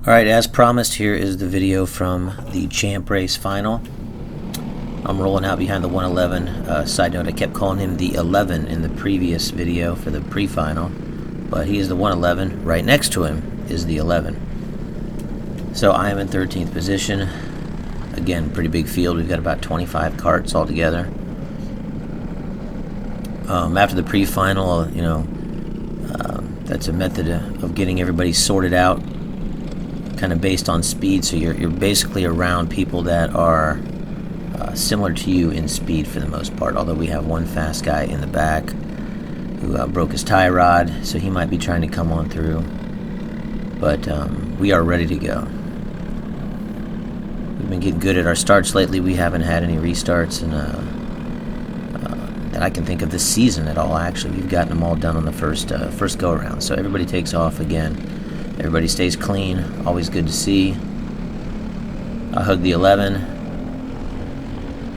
Alright, as promised, here is the video from the Champ Race final. I'm rolling out behind the 111. Side note, I kept calling him the 11 in the previous video for the pre-final, but he is the 111. Right next to him is the 11. So I am in 13th position. Again, pretty big field. We've got about 25 karts altogether. After the pre-final, that's a method of getting everybody sorted out, kind of based on speed. So you're basically around people that are similar to you in speed for the most part, although we have one fast guy in the back who broke his tie rod, so he might be trying to come on through, but we are ready to go. We've been getting good at our starts lately. We haven't had any restarts that I can think of this season at all. Actually, we've gotten them all done on the first go around, so everybody takes off again. Everybody stays clean, always good to see. I hug the 11,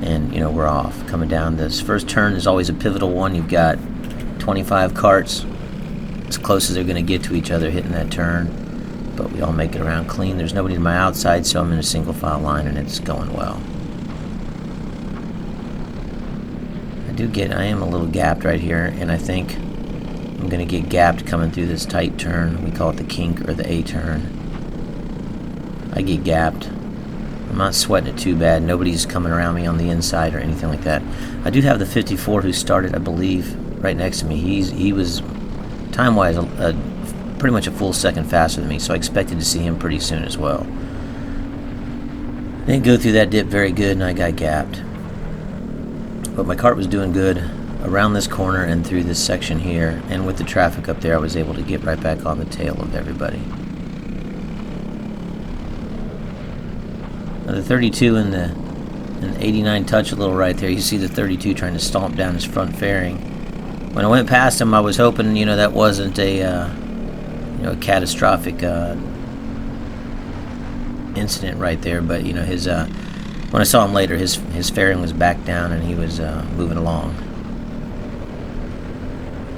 and we're off. Coming down this first turn is always a pivotal one. You've got 25 karts, as close as they're going to get to each other hitting that turn, but we all make it around clean. There's nobody to my outside, so I'm in a single file line, and it's going well. I am a little gapped right here, and I think I'm going to get gapped coming through this tight turn. We call it the kink or the A turn. I get gapped. I'm not sweating it too bad. Nobody's coming around me on the inside or anything like that. I do have the 54 who started, I believe, right next to me. He was, time-wise, pretty much a full second faster than me, so I expected to see him pretty soon as well. Didn't go through that dip very good, and I got gapped. But my kart was doing good around this corner and through this section here, and with the traffic up there, I was able to get right back on the tail of everybody. Now the 32 and the 89 touch a little right there. You see the 32 trying to stomp down his front fairing. When I went past him, I was hoping, that wasn't a catastrophic incident right there. But his when I saw him later, his fairing was back down and he was moving along.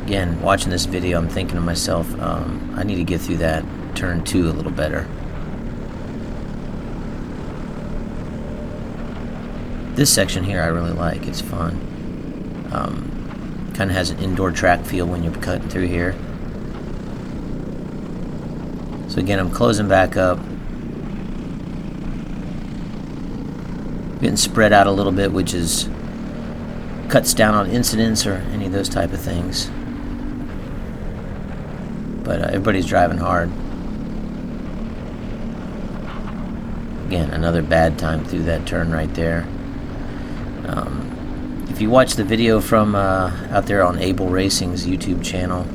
Again, watching this video, I'm thinking to myself, I need to get through that turn 2 a little better. This section here I really like. It's fun. Kind of has an indoor track feel when you're cutting through here. So again, I'm closing back up. Getting spread out a little bit, which cuts down on incidents or any of those type of things. But everybody's driving hard. Again, another bad time through that turn right there. If you watch the video from out there on Able Racing's YouTube channel,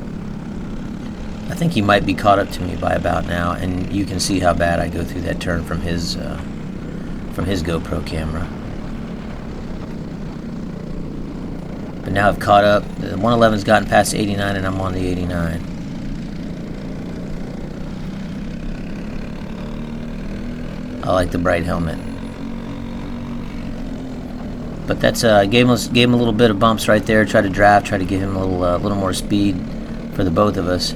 I think he might be caught up to me by about now, and you can see how bad I go through that turn from his GoPro camera. But now I've caught up. The 111's gotten past 89, and I'm on the 89. I like the bright helmet. But that's gave him a little bit of bumps right there. Try to draft, try to give him a little more speed for the both of us.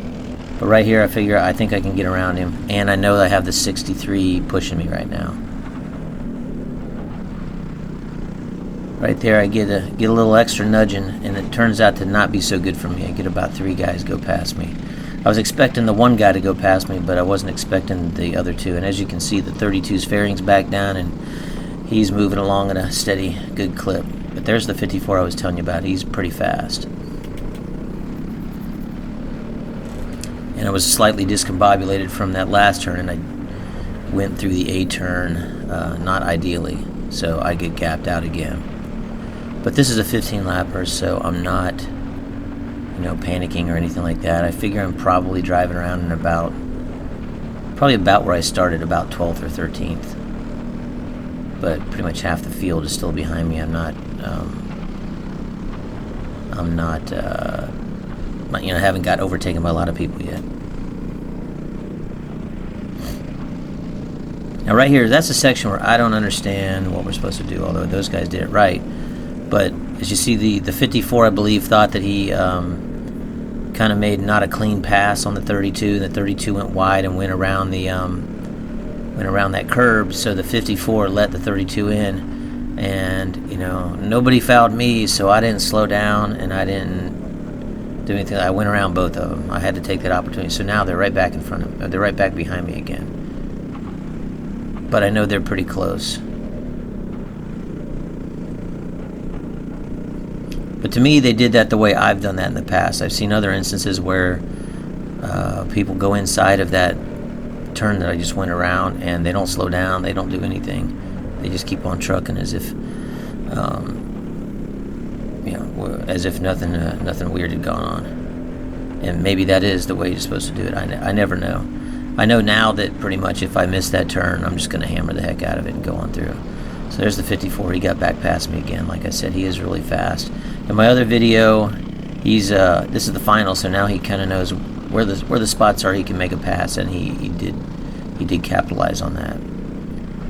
But right here, I think I can get around him, and I know I have the 63 pushing me right now. Right there, I get a little extra nudging, and it turns out to not be so good for me. I get about 3 guys go past me. I was expecting the one guy to go past me, but I wasn't expecting the other two. And as you can see, the 32's fairing's back down, and he's moving along at a steady, good clip. But there's the 54 I was telling you about. He's pretty fast. And I was slightly discombobulated from that last turn, and I went through the A turn, not ideally, so I get gapped out again. But this is a 15-lapper, so I'm not, panicking or anything like that. I figure I'm probably driving around in probably about where I started, about 12th or 13th. But pretty much half the field is still behind me. I haven't got overtaken by a lot of people yet. Now right here, that's a section where I don't understand what we're supposed to do, although those guys did it right. But as you see, the 54, I believe, thought that he kind of made not a clean pass on the 32. The 32 went wide and went around the went around that curb, so the 54 let the 32 in, and you know, nobody fouled me, so I didn't slow down and I didn't do anything. I went around both of them. I had to take that opportunity. So now they're right back in front of me. They're right back behind me again. But I know they're pretty close. But to me, they did that the way I've done that in the past. I've seen other instances where people go inside of that turn that I just went around, and they don't slow down. They don't do anything. They just keep on trucking as if, as if nothing weird had gone on. And maybe that is the way you're supposed to do it. I never know. I know now that pretty much if I miss that turn, I'm just going to hammer the heck out of it and go on through. So there's the 54. He got back past me again. Like I said, he is really fast. In my other video, this is the final, so now he kind of knows where the spots are he can make a pass, and he did capitalize on that.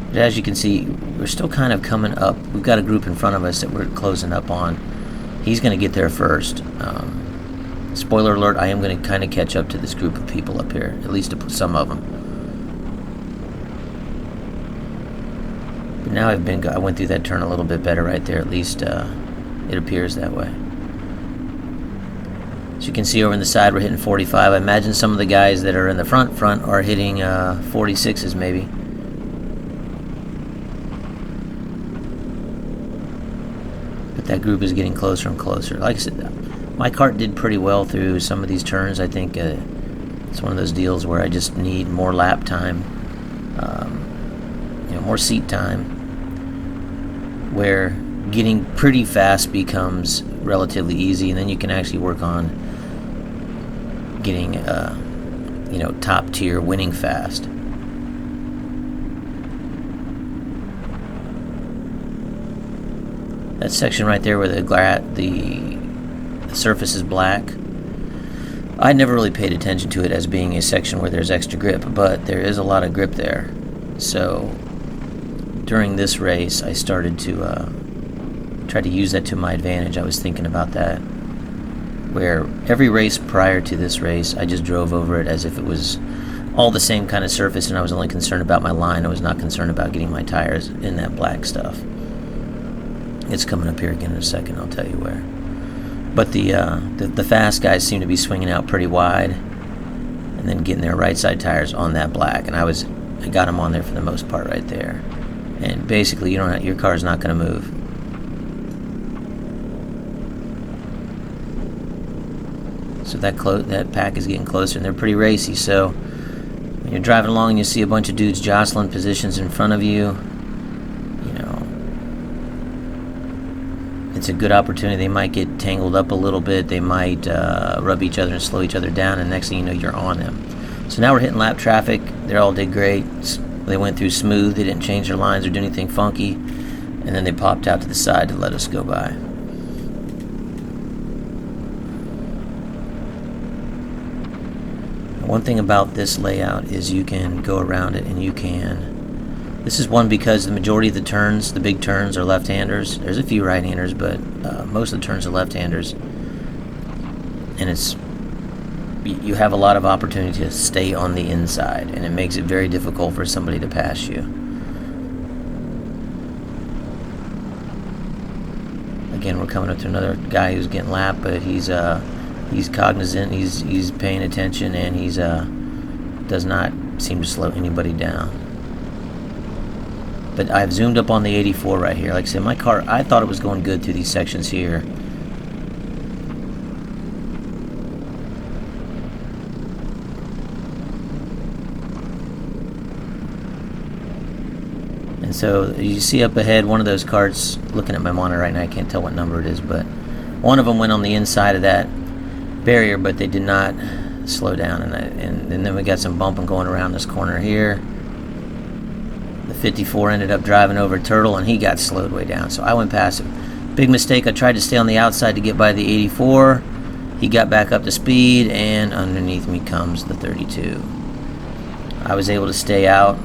But as you can see, we're still kind of coming up. We've got a group in front of us that we're closing up on. He's going to get there first. Spoiler alert, I am going to kind of catch up to this group of people up here, at least some of them. But now I went through that turn a little bit better right there, at least it appears that way. As you can see over on the side, we're hitting 45. I imagine some of the guys that are in the front are hitting 46s maybe. But that group is getting closer and closer. Like I said, my kart did pretty well through some of these turns. I think it's one of those deals where I just need more lap time, more seat time, where getting pretty fast becomes relatively easy, and then you can actually work on getting top tier winning fast. That section right there where the surface is black, I never really paid attention to it as being a section where there's extra grip, but there is a lot of grip there. So during this race, I started to try to use that to my advantage. I was thinking about that, where every race prior to this race, I just drove over it as if it was all the same kind of surface, and I was only concerned about my line. I was not concerned about getting my tires in that black stuff. It's coming up here again in a second, I'll tell you where. But the fast guys seem to be swinging out pretty wide and then getting their right side tires on that black, and I got them on there for the most part right there. And basically, your car's not going to move. So that pack is getting closer, and they're pretty racy. So when you're driving along and you see a bunch of dudes jostling positions in front of you, it's a good opportunity. They might get tangled up a little bit. They might rub each other and slow each other down, and next thing you know, you're on them. So now we're hitting lap traffic. They all did great. They went through smooth. They didn't change their lines or do anything funky, and then they popped out to the side to let us go by. One thing about this layout is you can go around it, and this is one because the majority of the turns, the big turns, are left-handers. There's a few right-handers, but most of the turns are left-handers. And you have a lot of opportunity to stay on the inside, and it makes it very difficult for somebody to pass you. Again, we're coming up to another guy who's getting lapped, but he's cognizant, he's paying attention, and he's does not seem to slow anybody down. But I've zoomed up on the 84 right here. Like I said, my car, I thought it was going good through these sections here. And so you see up ahead one of those carts, looking at my monitor right now, I can't tell what number it is, but one of them went on the inside of that barrier, but they did not slow down. And then we got some bumping going around this corner here. The 54 ended up driving over Turtle, and he got slowed way down, so I went past him. Big mistake. I tried to stay on the outside to get by the 84. He got back up to speed, and underneath me comes the 32. I was able to stay out.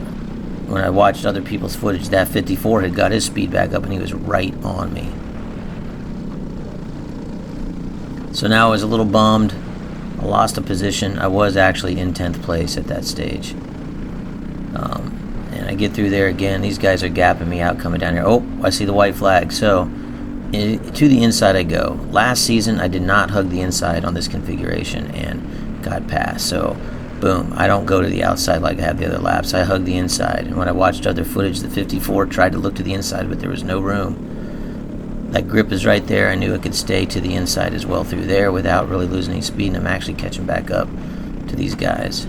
When I watched other people's footage, that 54 had got his speed back up, and he was right on me. So now I was a little bummed. I lost a position. I was actually in 10th place at that stage. get through there again. These guys are gapping me out coming down here. Oh, I see the white flag. So to the inside I go. Last season I did not hug the inside on this configuration and got past. So boom, I don't go to the outside like I have the other laps. I hug the inside. And when I watched other footage, the 54 tried to look to the inside, but there was no room. That grip is right there. I knew it could stay to the inside as well through there without really losing any speed, and I'm actually catching back up to these guys.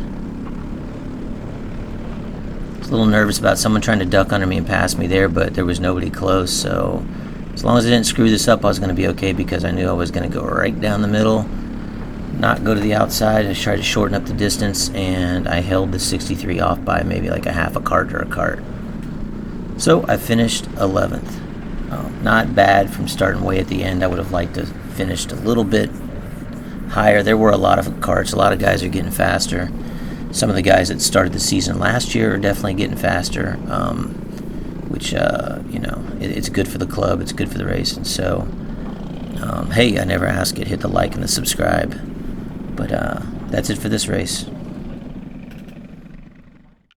I was a little nervous about someone trying to duck under me and pass me there, but there was nobody close, so as long as I didn't screw this up, I was going to be okay, because I knew I was going to go right down the middle, not go to the outside. I tried to shorten up the distance, and I held the 63 off by maybe like a half a kart or a kart. So I finished 11th. Not bad from starting way at the end. I would have liked to have finished a little bit higher. There were a lot of karts. A lot of guys are getting faster. Some of the guys that started the season last year are definitely getting faster, which, you know, it's good for the club. It's good for the race. And so, hey, I never ask it. Hit the like and the subscribe. But that's it for this race.